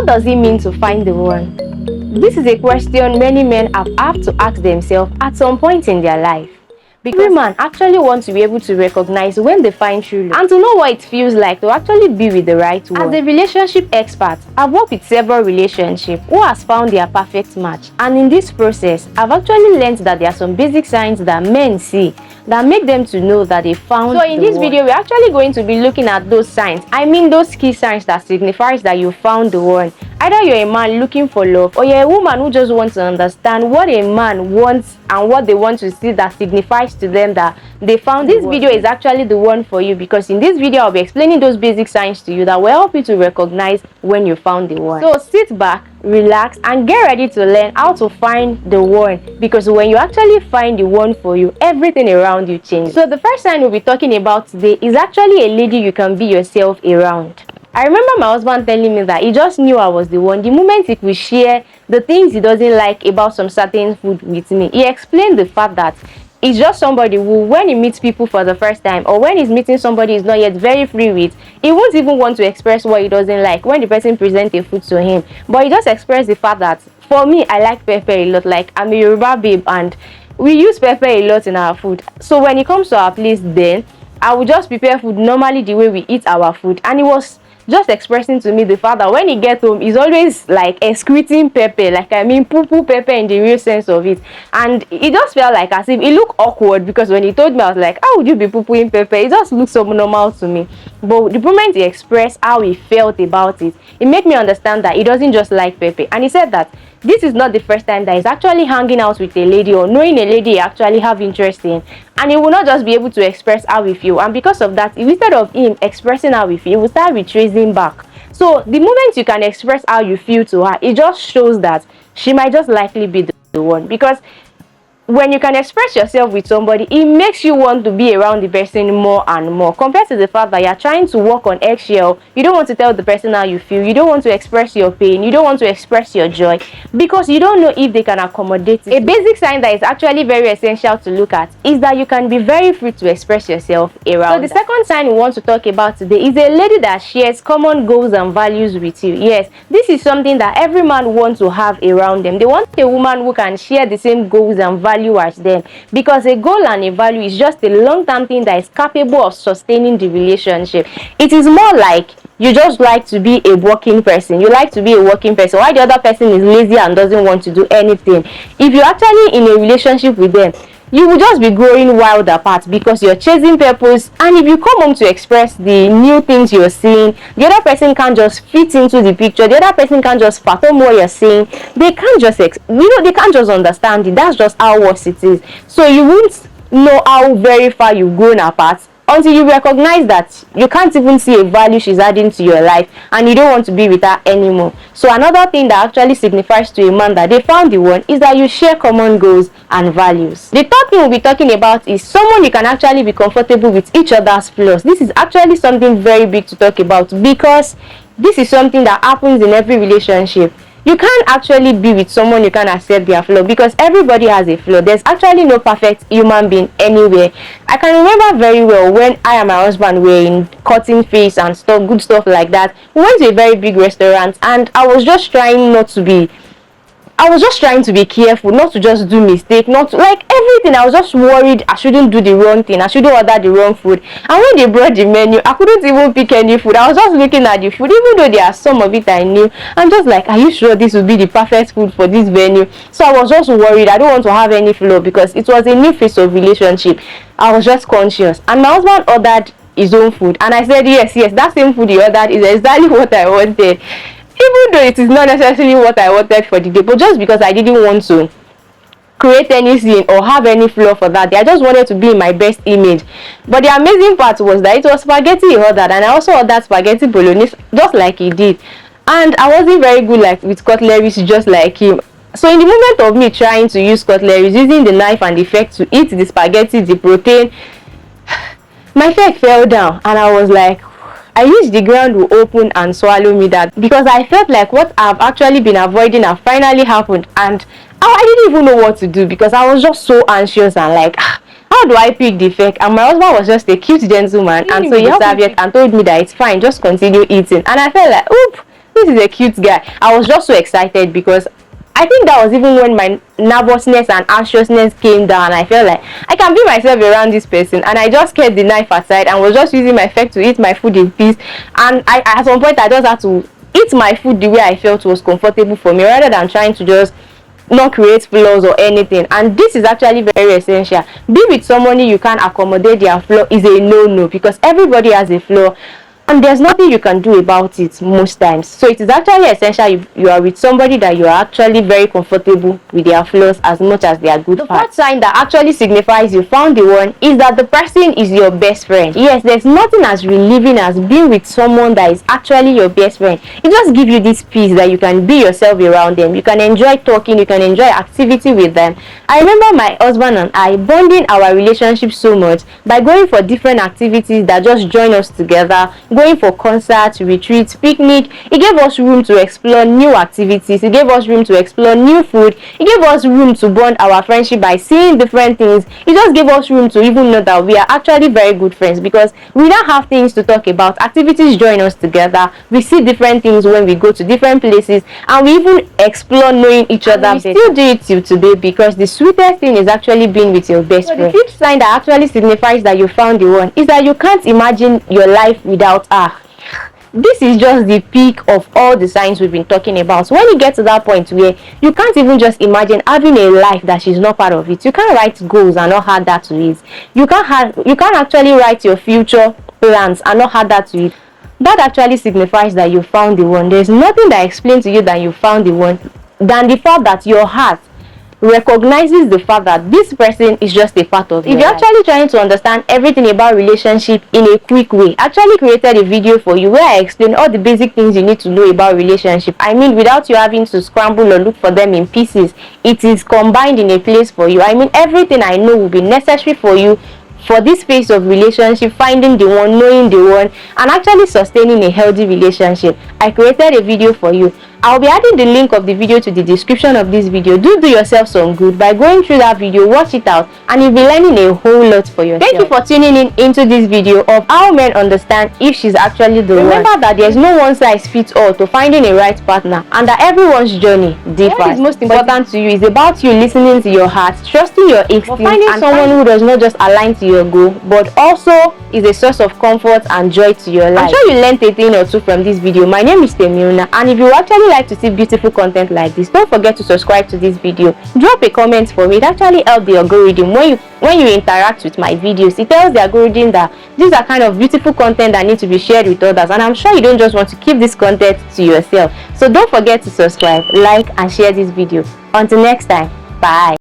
What does it mean to find the one? This is a question many men have to ask themselves at some point in their life. Because every man actually wants to be able to recognize when they find true love and to know what it feels like to actually be with the right one. As a relationship expert, I've worked with several relationships who has found their perfect match, and in this process, I've actually learned that there are some basic signs that men see that make them to know that they found. So in this video, we're actually going to be looking at those signs. I mean those key signs that signifies that you found the one. Either you're a man looking for love, or you're a woman who just wants to understand what a man wants and what they want to see that signifies to them that they found. This video is actually the one for you, because in this video I'll be explaining those basic signs to you that will help you to recognize when you found the one. So sit back, relax, and get ready to learn how to find the one, because when you actually find the one for you, everything around you changes. So the first sign we'll be talking about today is actually a lady you can be yourself around. I remember my husband telling me that he just knew I was the one the moment he could share the things he doesn't like about some certain food with me. He explained the fact that he's just somebody who, when he meets people for the first time, or when he's meeting somebody he's not yet very free with, he won't even want to express what he doesn't like when the person presents a food to him. But he just expressed the fact that, for me, I like pepper a lot. Like, I'm a Yoruba babe and we use pepper a lot in our food. So when it comes to our place, then I will just prepare food normally the way we eat our food. And it was just expressing to me the fact that when he gets home, he's always like excreting pepper, like I mean poo pepper in the real sense of it. And it just felt like as if it looked awkward, because when he told me, I was like, how would you be poo-pooing pepper? It just looks so normal to me. But the moment he expressed how he felt about it, it made me understand that he doesn't just like pepper. And he said that this is not the first time that he's actually hanging out with a lady or knowing a lady he actually have interest in, and he will not just be able to express how he feel. And because of that, instead of him expressing how he feel, he will start retracing back. So the moment you can express how you feel to her, it just shows that she might just likely be the one. Because when you can express yourself with somebody, it makes you want to be around the person more and more, compared to the fact that you're trying to walk on eggshell. You don't want to tell the person how you feel, you don't want to express your pain, you don't want to express your joy, because you don't know if they can accommodate it. A basic sign that is actually very essential to look at is that you can be very free to express yourself around. So the second sign we want to talk about today is a lady that shares common goals and values with you. Yes, this is something that every man wants to have around them. They want a woman who can share the same goals and values as them, because a goal and a value is just a long-term thing that is capable of sustaining the relationship. It is more like you just like to be a working person. You like to be a working person, while the other person is lazy and doesn't want to do anything. If you're actually in a relationship with them, you will just be growing wild apart, because you're chasing purpose. And if you come home to express the new things you're seeing, the other person can't just fit into the picture. The other person can't just fathom what you're saying. They can't just they can't just understand it. That's just how worse it is. So you won't know how very far you've grown apart until you recognize that you can't even see a value she's adding to your life, and you don't want to be with her anymore. So another thing that actually signifies to a man that they found the one is that you share common goals and values. The third thing we'll be talking about is someone you can actually be comfortable with each other's flaws. This is actually something very big to talk about, because this is something that happens in every relationship. You can't actually be with someone you can't accept their flaw, because everybody has a flaw. There's actually no perfect human being anywhere. I can remember very well when I and my husband were in cutting face and stuff, good stuff like that. We went to a very big restaurant, and I was just trying to be careful, not to just do mistake, not to, like everything. I was just worried I shouldn't do the wrong thing, I shouldn't order the wrong food. And when they brought the menu, I couldn't even pick any food. I was just looking at the food, even though there are some of it I knew. I'm just like, are you sure this will be the perfect food for this venue? So I was just worried. I don't want to have any flaw, because it was a new phase of relationship. I was just conscious. And my husband ordered his own food, and I said, yes, that same food he ordered is exactly what I wanted. Even though it is not necessarily what I wanted for the day, but just because I didn't want to create any scene or have any flaw for that day, I just wanted to be in my best image. But the amazing part was that it was spaghetti he ordered, and I also ordered spaghetti bolognese just like he did. And I wasn't very good like with cutlery, just like him. So in the moment of me trying to use cutlery, using the knife and the fork to eat the spaghetti, the protein, my fork fell down, and I was like, I wish the ground would open and swallow me, that, because I felt like what I've actually been avoiding have finally happened, and I didn't even know what to do, because I was just so anxious and like, how do I pick the fake? And my husband was just a cute gentleman, and so he serviette and told me that it's fine, just continue eating. And I felt like, oop, this is a cute guy. I was just so excited because I think that was even when my nervousness and anxiousness came down. I felt like I can be myself around this person, and I just kept the knife aside and was just using my fork to eat my food in peace. And at some point I just had to eat my food the way I felt was comfortable for me, rather than trying to just not create flaws or anything. And this is actually very essential. Be with somebody you can't accommodate their flaw is a no-no, because everybody has a flaw and there's nothing you can do about it most times. So it is actually essential you are with somebody that you are actually very comfortable with their flaws as much as their good parts. The first sign that actually signifies you found the one is that the person is your best friend. Yes, there's nothing as relieving as being with someone that is actually your best friend. It just gives you this peace that you can be yourself around them. You can enjoy talking, you can enjoy activity with them. I remember my husband and I bonding our relationship so much by going for different activities that just join us together, going for concerts, retreats, picnic. It gave us room to explore new activities. It gave us room to explore new food. It gave us room to bond our friendship by seeing different things. It just gave us room to even know that we are actually very good friends, because we don't have things to talk about. Activities join us together. We see different things when we go to different places, and we even explore knowing each other. We still do it till today, because the sweetest thing is actually being with your best friend. The fifth sign that actually signifies that you found the one is that you can't imagine your life without her. This is just the peak of all the signs we've been talking about. So when you get to that point where you can't even just imagine having a life that she's not part of it, you can't write goals and not add that to it. You can't actually write your future plans and not add that to it. That actually signifies that you found the one. There's nothing that explains to you that you found the one than the fact that your heart recognizes the fact that this person is just a part of it. If you're actually trying to understand everything about relationship in a quick way, I actually created a video for you where I explain all the basic things you need to know about relationship. I mean, without you having to scramble or look for them in pieces, it is combined in a place for you. I mean, everything I know will be necessary for you for this phase of relationship, finding the one, knowing the one, and actually sustaining a healthy relationship. I created a video for you. I'll be adding the link of the video to the description of this video. Do yourself some good by going through that video, watch it out, and you'll be learning a whole lot for yourself. Thank you for tuning in into this video of how men understand if she's actually the one. Remember that there's no one size fits all to finding a right partner, and that everyone's journey differs. What is most important to you is about you listening to your heart, trusting your instincts, finding someone who does not just align to your goal, but also is a source of comfort and joy to your life. I'm sure you learned a thing or two from this video. My name is temynna, and if you actually like to see beautiful content like this, don't forget to subscribe to this video. Drop a comment for me. It actually helps the algorithm. When you interact with my videos, it tells the algorithm that these are kind of beautiful content that need to be shared with others, and I'm sure you don't just want to keep this content to yourself. So don't forget to subscribe, like, and share this video. Until next time, bye.